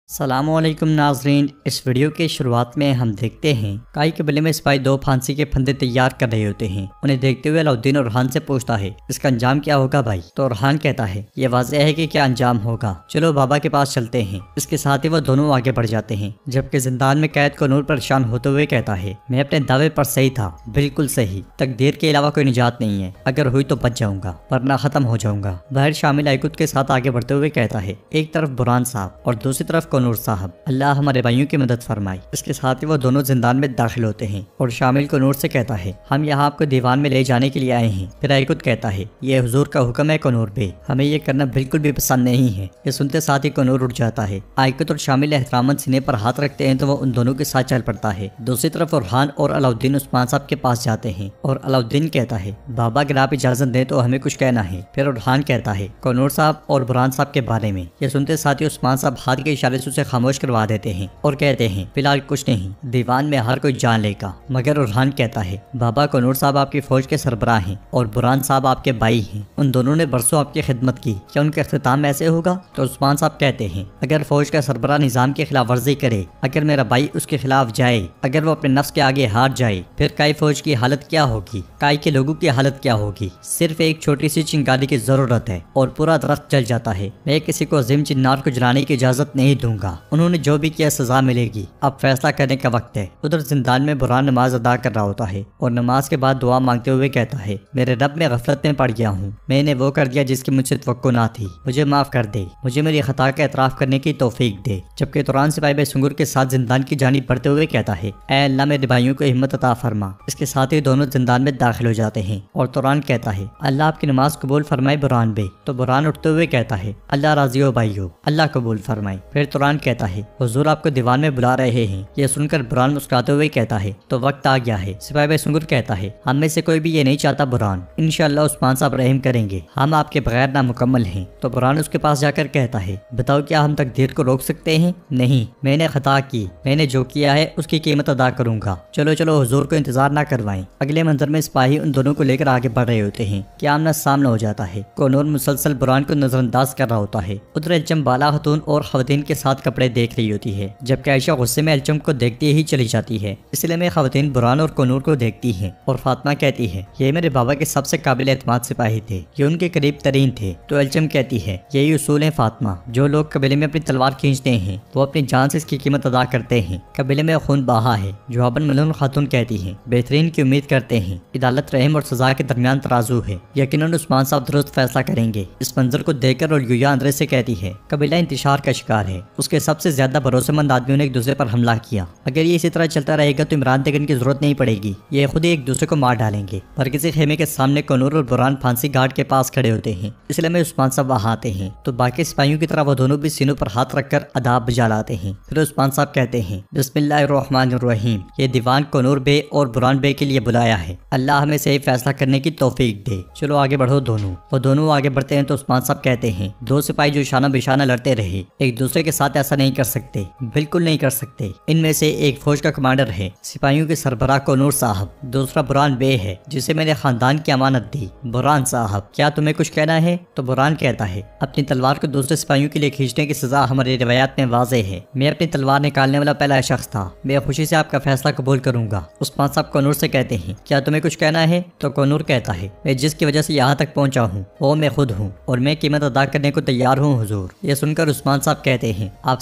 सलामुअलैकुम नाजरीन। इस वीडियो के शुरुआत में हम देखते हैं काई कबीले में सिपाही दो फांसी के फंदे तैयार कर रहे होते हैं। उन्हें देखते हुए अलाउद्दीन रुरहान से पूछता है, इसका अंजाम क्या होगा भाई? तो रुरहान कहता है, ये वाज़ेह है कि क्या अंजाम होगा, चलो बाबा के पास चलते हैं। इसके साथ ही वो दोनों आगे बढ़ जाते हैं, जबकि जिंदान में कैद को नूर परेशान होते हुए कहता है, मैं अपने दावे पर सही था, बिल्कुल सही। तकदीर के अलावा कोई निजात नहीं है, अगर हुई तो बच जाऊंगा वरना खत्म हो जाऊंगा। बाहर शामिल आइकुत के साथ आगे बढ़ते हुए कहता है, एक तरफ बुरहान साहब और दूसरी तरफ कनूर साहब, अल्लाह हमारे भाइयों की मदद फरमाए। इसके साथ ही वो दोनों जिंदान में दाखिल होते हैं और शामिल कनूर से कहता है, हम यहाँ आपको दीवान में ले जाने के लिए आए हैं। फिर आइकुत कहता है, ये हुजूर का हुक्म है कनूर बे, हमें ये करना बिल्कुल भी पसंद नहीं है। ये सुनते साथ ही कनूर उठ जाता है। आइकुत और शामिल एहतरामन सीने पर हाथ रखते हैं तो वो उन दोनों के साथ चल पड़ता है। दूसरी तरफ रुरहान और अलाउद्दीन उस्मान साहब के पास जाते हैं और अलाउद्दीन कहता है, बाबा अगर आप इजाजत दें तो हमें कुछ कहना है। फिर रुरहान कहता है कनूर साहब और बुरहान साहब के बारे में। ये सुनते साथ ही उस्मान साहब हाथ के इशारे से उसे खामोश करवा देते हैं और कहते हैं, फिलहाल कुछ नहीं, दीवान में हर कोई जान लेगा। मगर रुरहान कहता है, बाबा कनूर साहब आपकी फौज के सरबराह हैं और बुरहान साहब आपके भाई हैं, उन दोनों ने बरसों आपकी खिदमत की, क्या उनका इख्तिताम ऐसे होगा? तो उस्मान साहब कहते हैं, अगर फौज का सरबराह निजाम की खिलाफ वर्जी करे, अगर मेरा भाई उसके खिलाफ जाए, अगर वो अपने नफ्स के आगे हार जाए, फिर काई फौज की हालत क्या होगी, काई के लोगों की हालत क्या होगी? सिर्फ एक छोटी सी चिंगारी की जरूरत है और पूरा दरख्त जल जाता है। मैं किसी को अजीम चिन्नार को जलाने की इजाजत नहीं दूंगा, उन्होंने जो भी किया सजा मिलेगी, अब फैसला करने का वक्त है। उधर जिंदान में बुरहान नमाज अदा कर रहा होता है और नमाज के बाद दुआ मांगते हुए कहता है, मेरे रब में गफलत में पड़ गया हूँ, मैंने वो कर दिया जिसकी मुझसे तवक्को ना थी, मुझे माफ कर दे, मुझे मेरी खता का एतराफ करने की तौफीक दे। जबकि तुरान सिपाही बेसुंगुर के साथ जिंदान की जानिब बढ़ते हुए कहता है, ऐ अल्लाह मेरे भाइयों को हिम्मत अता फरमा। इसके साथ ही दोनों जिंदान में दाखिल हो जाते हैं और तुरान कहता है, अल्लाह आपकी नमाज कबूल फरमाए बुरहान बे। तो बुरहान उठते हुए कहता है, अल्लाह राजी हो भाइयों, अल्लाह कबूल फरमाए। फिर तुरान कहता है, हुजूर आपको दीवान में बुला रहे हैं। यह सुनकर बुरहान मुस्कुराते हुए कहता है, तो वक्त आ गया है। सिपाही बेसुंगुर कहता है, हम में से कोई भी ये नहीं चाहता बुरहान, इंशाअल्लाह उस्मान साहब रहम करेंगे, हम आपके बगैर नामुकम्मल हैं। तो बुरहान उसके पास जाकर कहता है, बताओ क्या हम तकदीर को रोक सकते हैं? नहीं, मैंने खता की, मैंने जो किया है उसकी कीमत अदा करूंगा। चलो चलो हुजूर को इंतजार ना करवाएं। अगले मंजर में सिपाही उन दोनों को लेकर आगे बढ़ रहे होते हैं कि आमना सामना हो जाता है। कनूर मुसलसल बुरहान को नजरअंदाज कर रहा होता है। उधर एलचम बाला खतून और खवातीन के साथ कपड़े देख रही होती है, जबकि आयशा गुस्से में एलचम को देखती ही चली जाती है। इसलिए में खवातीन बुरहान और कनूर को देखती है और फातिमा कहती है, ये मेरे बाबा के सबसे काबिल एतमाद सिपाही थे, ये उनके करीब तरीन थे। तो एलचम कहती है, यही उसूल है फातिमा, जो लोग कबीले में अपनी तलवार खींचते हैं वो अपनी जान से इसकी कीमत अदा करते हैं। कबीले में खून बहा है। जवाबन मलून खातून कहती है, बेहतरीन की उम्मीद करते हैं, इदालत रहम और सजा के दरमियान तराजू है, यकीनन उस्मान साहब दुरुस्त फैसला करेंगे। इस मंजर को देखकर और युया अंदर से कहती है, कबीला इंतशार का शिकार है, उसके सबसे ज्यादा भरोसेमंद आदमियों ने एक दूसरे पर हमला किया, अगर ये इसी तरह चलता रहेगा तो इमरान तेगन की जरूरत नहीं पड़ेगी, ये खुद ही एक दूसरे को मार डालेंगे। पर किसी खेमे के सामने कनूर और बुरहान फांसी घाट के पास खड़े होते हैं, इसलिए में उस्मान साहब वहां आते हैं। तो बाकी सिपाहियों की तरह वो दोनों भी सीनों पर हाथ रखकर अदाब बजा लाते हैं। फिर उस्मान साहब कहते हैं, बिस्मिल्लाहिर्रहमानिर्रहीम, ये दीवान कनूर बे और बुरहान बे के लिए बुलाया है, अल्लाह हमें सही फैसला करने की तौफीक दे, चलो आगे बढ़ो दोनों। वो दोनों आगे बढ़ते हैं तो उस्मान साहब कहते हैं, दो सिपाही जो शाना बिशाना लड़ते रहे एक दूसरे के साथ ऐसा नहीं कर सकते, बिल्कुल नहीं कर सकते। इनमें से एक फौज का कमांडर है, सिपाहियों के सरबराह कनूर साहब, दूसरा बुरहान बे है जिसे मैंने खानदान की अमानत दी। बुरहान साहब, क्या तुम्हें कुछ कहना है? तो बुरहान कहता है, अपनी तलवार को दूसरे सिपाहियों के लिए खींचने की सजा हमारी रिवायत में वाज़े है, मैं अपनी तलवार निकालने वाला पहला शख्स था, मैं खुशी से आपका फैसला कबूल करूंगा। उस्मान साहब कनूर से कहते हैं, क्या तुम्हें कुछ कहना है? तो कनूर कहता है, मैं जिसकी वजह से यहाँ तक पहुँचा हूँ वो मैं खुद हूँ और मैं कीमत अदा करने को तैयार हूँ हुजूर। ये सुनकर उस्मान साहब कहते हैं, आप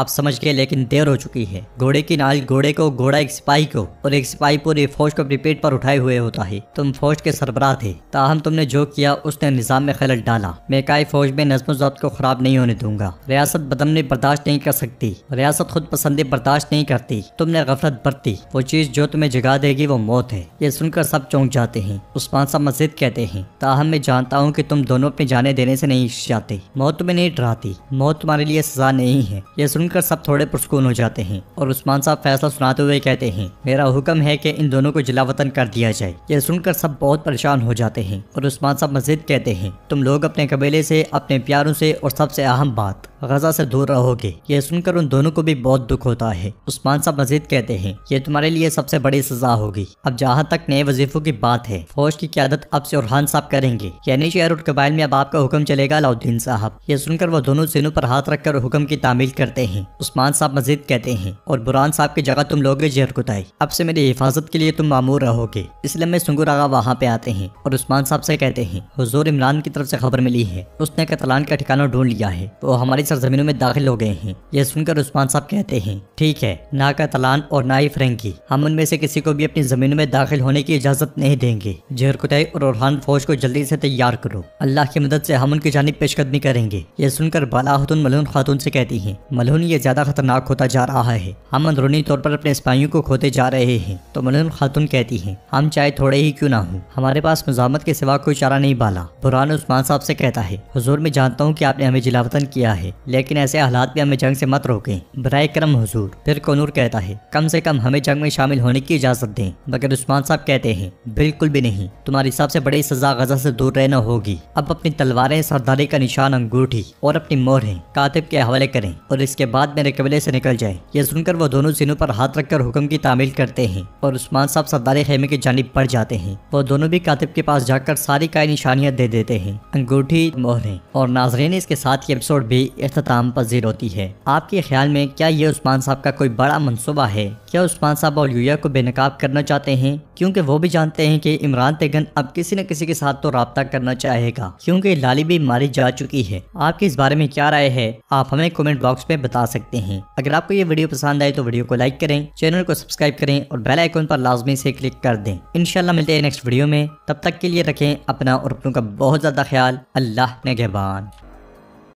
समझ गए, लेकिन देर हो चुकी है। घोड़े की नाल घोड़े को, घोड़ा एक सिपाही को और एक सिपाही पूरी फौज को अपनी पेट पर उठाए हुए होता है। तुम फौज के सरबराह थे, ताहम तुमने जो किया उसने निजाम में खलल डाला। मैं काई फौज में नज़्म ज़ब्त को खराब नहीं होने दूंगा। रियासत बदमनी बर्दाश्त नहीं कर सकती, रियासत खुद पसंदी बर्दाश्त नहीं करती। तुमने गफलत बरती, वो चीज जो तुम्हें जगा देगी वो मौत है। ये सुनकर सब चौंक जाते हैं। उस्मान साहब मजीद कहते हैं, ताहम मैं जानता हूँ कि तुम दोनों अपनी जाने देने से नहीं जाते, मौत तुम्हें नहीं डराती, मौत तुम्हारे लिए सजा नहीं है। ये सुनकर सब थोड़े पुरस्कून हो जाते हैं और उस्मान साहब फैसला सुनाते हुए कहते हैं, मेरा हुक्म है कि इन दोनों को जलावतन कर दिया जाए। ये सुनकर सब बहुत परेशान हो जाते हैं और उस्मान साहब मजीद कहते हैं, तुम लोग अपने कबीले से, अपने प्यारों से और सबसे अहम बात गजा से दूर रहोगे। ये सुनकर उन दोनों को भी बहुत दुख होता है। उस्मान साहब मजीद कहते हैं, ये तुम्हारे लिए सबसे बड़ी सजा होगी। अब जहाँ तक नए वजीफों की बात है, फौज की क़यादत अब से रुरहान साहब करेंगे, यानी शहर और कबाइल में अब आपका हुक्म चलेगा अलाउद्दीन साहब। ये सुनकर वो दोनों सीनों पर हाथ रखकर हुक्म की की तामील करते हैं। उस्मान साहब मजीद कहते हैं, और बुरहान साहब की जगह तुम लोगे जहर कुताई। अब से मेरी हिफाजत के लिए तुम मामूर रहोगे। इसलिए में सुंगुर आगा वहाँ पे आते हैं और उस्मान साहब से कहते हैं, हुजूर इमरान की तरफ से खबर मिली है, उसने कतलान का ठिकाना ढूंढ लिया है, वो हमारी सरजमीनों में दाखिल हो गए हैं। यह सुनकर उस्मान साहब कहते हैं, ठीक है, ना कतलान और ना ही फ्रेंकी, हम उनमें से किसी को भी अपनी जमीनों में दाखिल होने की इजाजत नहीं देंगे। जहर कुताई और ओरहान फौज को जल्दी से तैयार करो, अल्लाह की मदद से हम उनकी जानिब पेशकदमी करेंगे। यह सुनकर बाला खातून मलून खातून से कहती हैं, मलून ये ज्यादा खतरनाक होता जा रहा है, हम अंदरूनी तौर पर अपने सिपाहियों को खोते जा रहे हैं। तो मलून खातून कहती हैं, हम चाहे थोड़े ही क्यों ना हो, हमारे पास मुजामत के सिवा कोई चारा नहीं बाला। बुरहान उस्मान साहब से कहता है, हुजूर मैं जानता हूँ कि आपने हमें जिलावतन किया है, लेकिन ऐसे हालात में हमें जंग से मत रोकें, बराए करम हुजूर। फिर कोनूर कहता है, कम से कम हमें जंग में शामिल होने की इजाजत दें। मगर उस्मान साहब कहते हैं, बिल्कुल भी नहीं, तुम्हारी सबसे बड़ी सजा गजा से दूर रहना होगी। अब अपनी तलवारें, सरदारी का निशान, अंगूठी और अपनी मोहरें कातिब के हवाले करें और इसके बाद मेरे कबीले से निकल जाएं। यह सुनकर वो दोनों सीनों पर हाथ रखकर हुक्म की तामील करते हैं और उस्मान साहब सरदारी खेमे की जानिब बढ़ जाते हैं। वो दोनों भी कातिब के पास जाकर सारी काई निशानियां दे देते हैं, अंगूठी, मोहरें। और नाजरीन, इसके साथ ये एपिसोड भी इख्तिताम पजीर होती है। आपके ख्याल में क्या ये उस्मान साहब का कोई बड़ा मंसूबा है? क्या उस्मान साहब और यूया को बेनकाब करना चाहते हैं? क्योंकि वो भी जानते हैं कि इमरान तेगन अब किसी न किसी के साथ तो राब्ता करना चाहेगा, क्योंकि लाली भी मारी जा चुकी है। आपकी इस बारे में क्या राय है, आप हमें कमेंट बॉक्स में बता सकते हैं। अगर आपको ये वीडियो पसंद आए तो वीडियो को लाइक करें, चैनल को सब्सक्राइब करें और बेल आइकन पर लाजमी से क्लिक कर दें। इंशाल्लाह मिलते हैं नेक्स्ट वीडियो में, तब तक के लिए रखें अपना और अपनों का बहुत ज्यादा ख्याल। अल्लाह निगहबान।